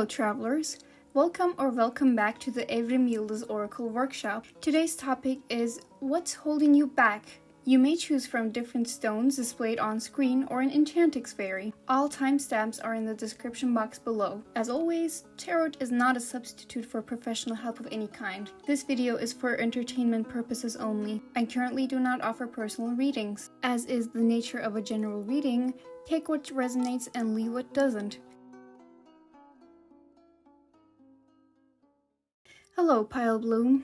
Hello travelers, welcome back to the Evrim-Yıldız Oracle Workshop. Today's topic is what's holding you back. You may choose from different stones displayed on screen or an enchantix fairy. All timestamps are in the description box below. As always, tarot is not a substitute for professional help of any kind. This video is for entertainment purposes only. I currently do not offer personal readings. As is the nature of a general reading, take what resonates and leave what doesn't. Hello, Pile Bloom.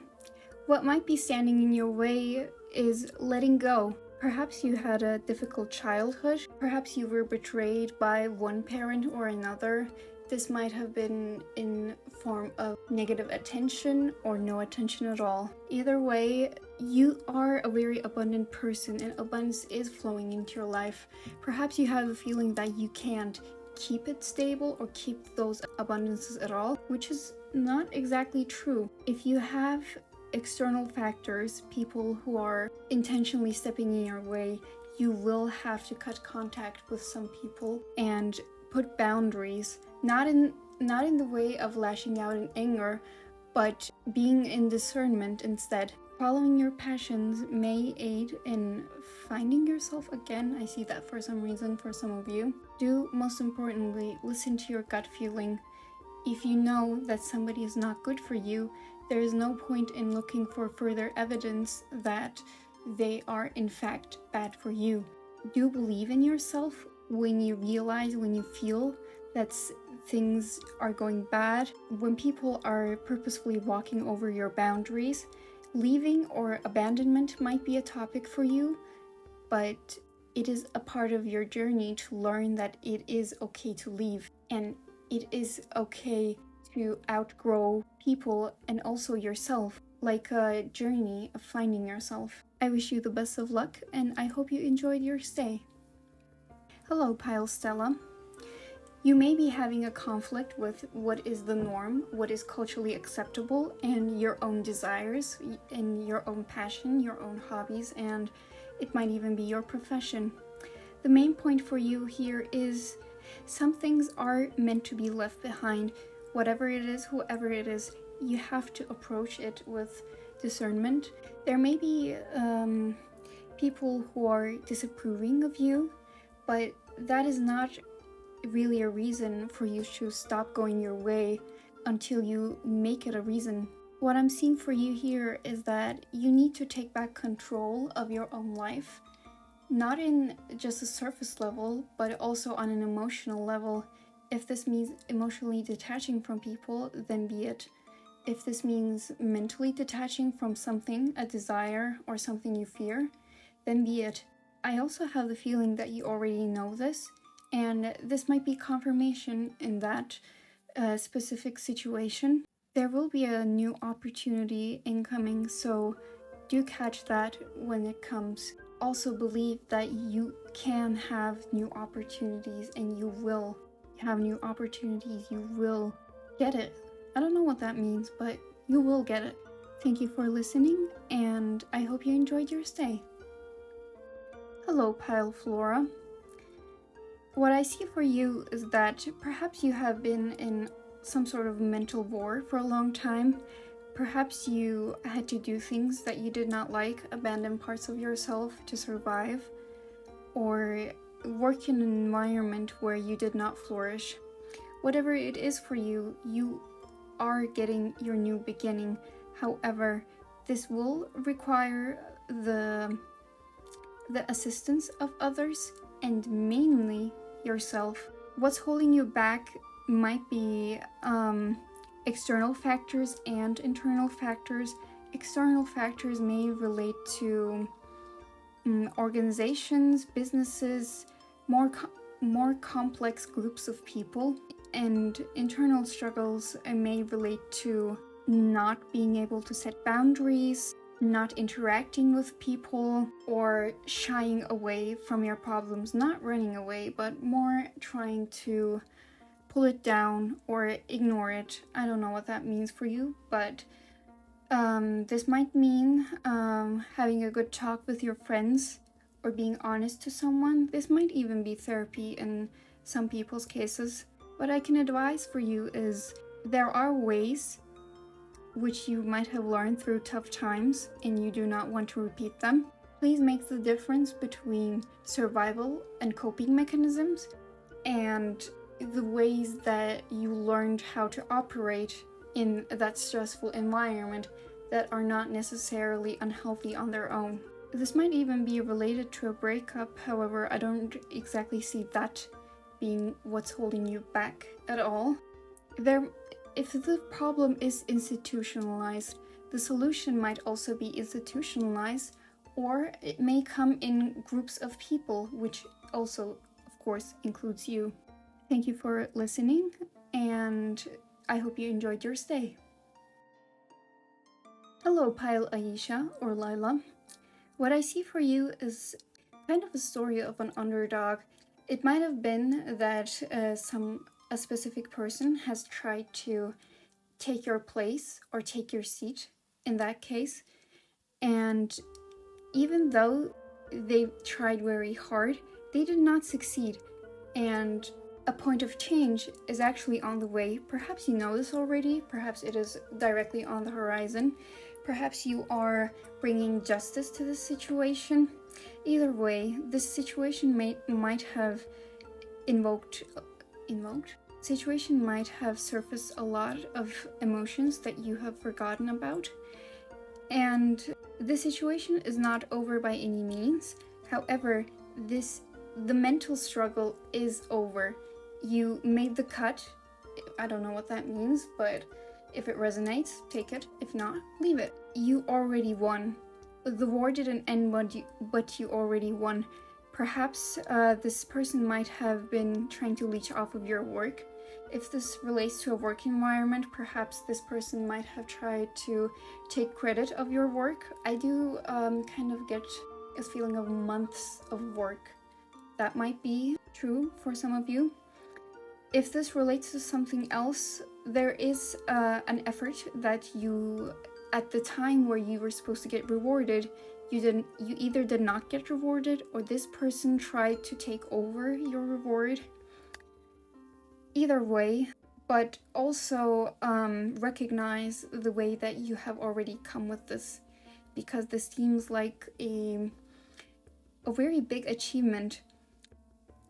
What might be standing in your way is letting go. Perhaps you had a difficult childhood. Perhaps you were betrayed by one parent or another. This might have been in form of negative attention or no attention at all. Either way, you are a very abundant person and abundance is flowing into your life. Perhaps you have a feeling that you can't keep it stable or keep those abundances at all, which is not exactly true. If you have external factors, people who are intentionally stepping in your way, you will have to cut contact with some people and put boundaries, not in the way of lashing out in anger, but being in discernment instead. Following your passions may aid in finding yourself again. I see that for some reason for some of you. Do most importantly listen to your gut feeling. If you know that somebody is not good for you, there is no point in looking for further evidence that they are in fact bad for you. Do believe in yourself when you realize, when you feel that things are going bad. When people are purposefully walking over your boundaries, leaving or abandonment might be a topic for you, but it is a part of your journey to learn that it is okay to leave and it is okay to outgrow people and also yourself, like a journey of finding yourself. I wish you the best of luck and I hope you enjoyed your stay. Hello, Pile Stella. You may be having a conflict with what is the norm, what is culturally acceptable, and your own desires, and your own passion, your own hobbies, and it might even be your profession. The main point for you here is some things are meant to be left behind. Whatever it is, whoever it is, you have to approach it with discernment. There may be people who are disapproving of you, but that is not really a reason for you to stop going your way until you make it a reason. What I'm seeing for you here is that you need to take back control of your own life, not in just a surface level, but also on an emotional level. If this means emotionally detaching from people, then be it. If this means mentally detaching from something, a desire or something you fear, then be it. I also have the feeling that you already know this, and this might be confirmation in that specific situation. There will be a new opportunity incoming, so do catch that when it comes. Also believe that you can have new opportunities and you will have new opportunities. You will get it. I don't know what that means, but you will get it. Thank you for listening and I hope you enjoyed your stay. Hello, Pile Flora. What I see for you is that perhaps you have been in some sort of mental war for a long time. Perhaps you had to do things that you did not like, abandon parts of yourself to survive, or work in an environment where you did not flourish. Whatever it is for you, you are getting your new beginning. However, this will require the assistance of others and mainly yourself. What's holding you back might be external factors and internal factors. External factors may relate to organizations, businesses, more complex groups of people, and internal struggles may relate to not being able to set boundaries, not interacting with people, or shying away from your problems. Not running away, but more trying to pull it down or ignore it. I don't know what that means for you, but this might mean having a good talk with your friends or being honest to someone. This might even be therapy in some people's cases. What I can advise for you is there are ways which you might have learned through tough times and you do not want to repeat them. Please make the difference between survival and coping mechanisms and the ways that you learned how to operate in that stressful environment that are not necessarily unhealthy on their own. This might even be related to a breakup, however, I don't exactly see that being what's holding you back at all. If the problem is institutionalized, the solution might also be institutionalized, or it may come in groups of people, which also, of course, includes you. Thank you for listening, and I hope you enjoyed your stay. Hello, Pile Aisha, or Lila. What I see for you is kind of a story of an underdog. It might have been that a specific person has tried to take your place or take your seat in that case, and even though they tried very hard, they did not succeed, and a point of change is actually on the way. Perhaps you know this already, perhaps it is directly on the horizon, perhaps you are bringing justice to this situation. Either way, this situation might have situation might have surfaced a lot of emotions that you have forgotten about. And the situation is not over by any means. However, the mental struggle is over. You made the cut. I don't know what that means, but if it resonates, take it. If not, leave it. You already won. The war didn't end, but you already won. Perhaps this person might have been trying to leech off of your work. If this relates to a work environment, perhaps this person might have tried to take credit of your work. I do kind of get a feeling of months of work. That might be true for some of you. If this relates to something else, there is an effort that you, at the time where you were supposed to get rewarded, you either did not get rewarded, or this person tried to take over your reward. Either way, but also recognize the way that you have already come with this, because this seems like a very big achievement.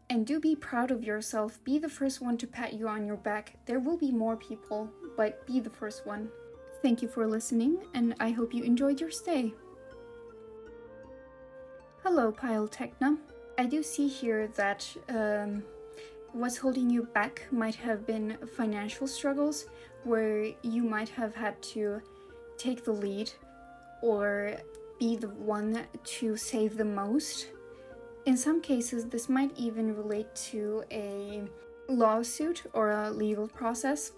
And do be proud of yourself. Be the first one to pat you on your back. There will be more people, but be the first one. Thank you for listening, and I hope you enjoyed your stay. Hello, Pile Tecna. I do see here that what's holding you back might have been financial struggles, where you might have had to take the lead or be the one to save the most. In some cases, this might even relate to a lawsuit or a legal process.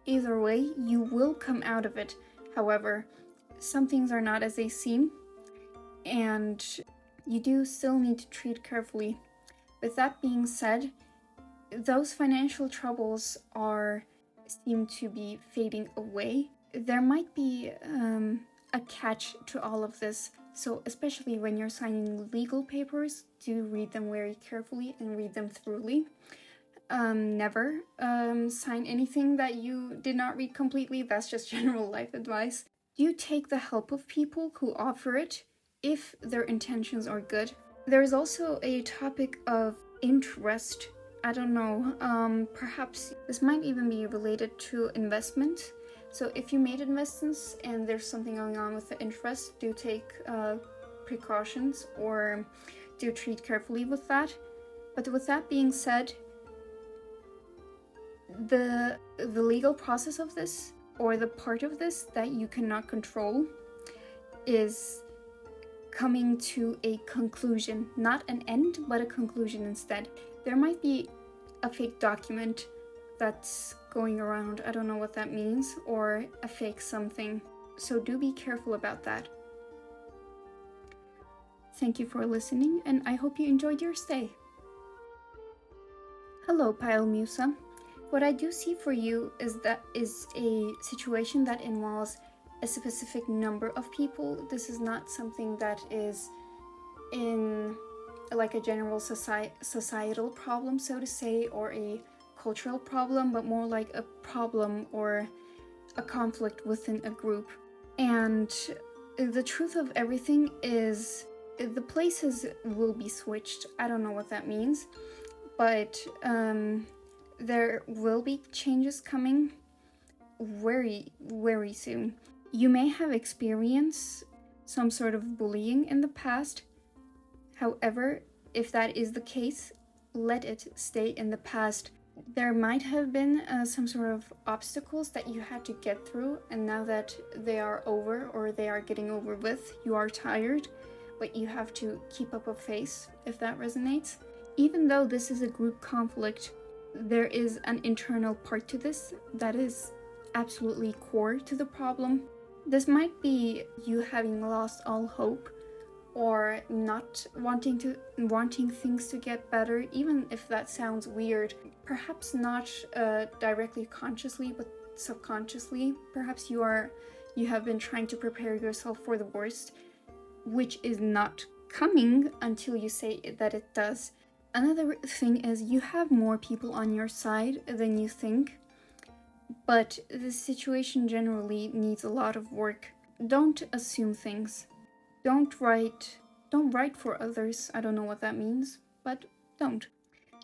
Either way, you will come out of it. However, some things are not as they seem, and you do still need to treat carefully. With that being said, those financial troubles seem to be fading away. There might be a catch to all of this. So especially when you're signing legal papers, do read them very carefully and read them thoroughly. Never sign anything that you did not read completely. That's just general life advice. Do take the help of people who offer it if their intentions are good. There's also a topic of interest. I don't know, perhaps this might even be related to investment. So if you made investments and there's something going on with the interest, do take precautions or do treat carefully with that. But with that being said, the legal process of this, or the part of this that you cannot control, is coming to a conclusion. Not an end, but a conclusion instead. There might be a fake document that's going around, I don't know what that means, or a fake something. So do be careful about that. Thank you for listening, and I hope you enjoyed your stay. Hello, Pile Musa. What I do see for you is a situation that involves a specific number of people. This is not something that is in like a general societal problem, so to say, or a cultural problem, but more like a problem or a conflict within a group. And the truth of everything is the places will be switched. I don't know what that means, but there will be changes coming very, very soon. You may have experienced some sort of bullying in the past. However, if that is the case, let it stay in the past. There might have been some sort of obstacles that you had to get through, and now that they are over or they are getting over with, you are tired, but you have to keep up a face, if that resonates. Even though this is a group conflict, there is an internal part to this that is absolutely core to the problem. This might be you having lost all hope, or not wanting things to get better, even if that sounds weird. Perhaps not directly consciously, but subconsciously. Perhaps you have been trying to prepare yourself for the worst, which is not coming until you say that it does. Another thing is you have more people on your side than you think, but the situation generally needs a lot of work. Don't assume things. Don't write for others. I don't know what that means, but don't.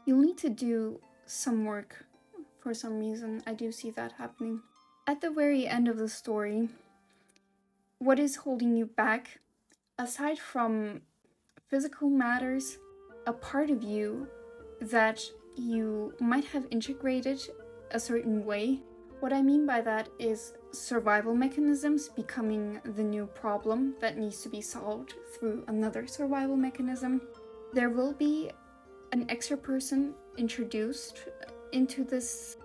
You'll need to do some work for some reason. I do see that happening. At the very end of the story, what is holding you back, aside from physical matters, a part of you that you might have integrated a certain way. What I mean by that is survival mechanisms becoming the new problem that needs to be solved through another survival mechanism. There will be an extra person introduced into this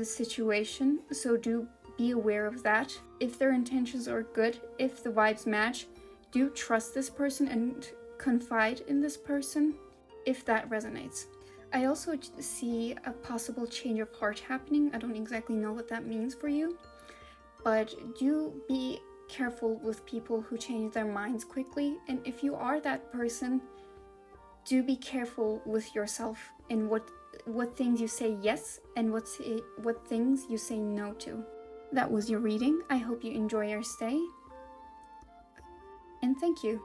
situation, so do be aware of that. If their intentions are good, if the vibes match, do trust this person and confide in this person if that resonates. I also see a possible change of heart happening. I don't exactly know what that means for you, but do be careful with people who change their minds quickly. And if you are that person, do be careful with yourself and what things you say yes and what things you say no to. That was your reading. I hope you enjoy your stay, and thank you.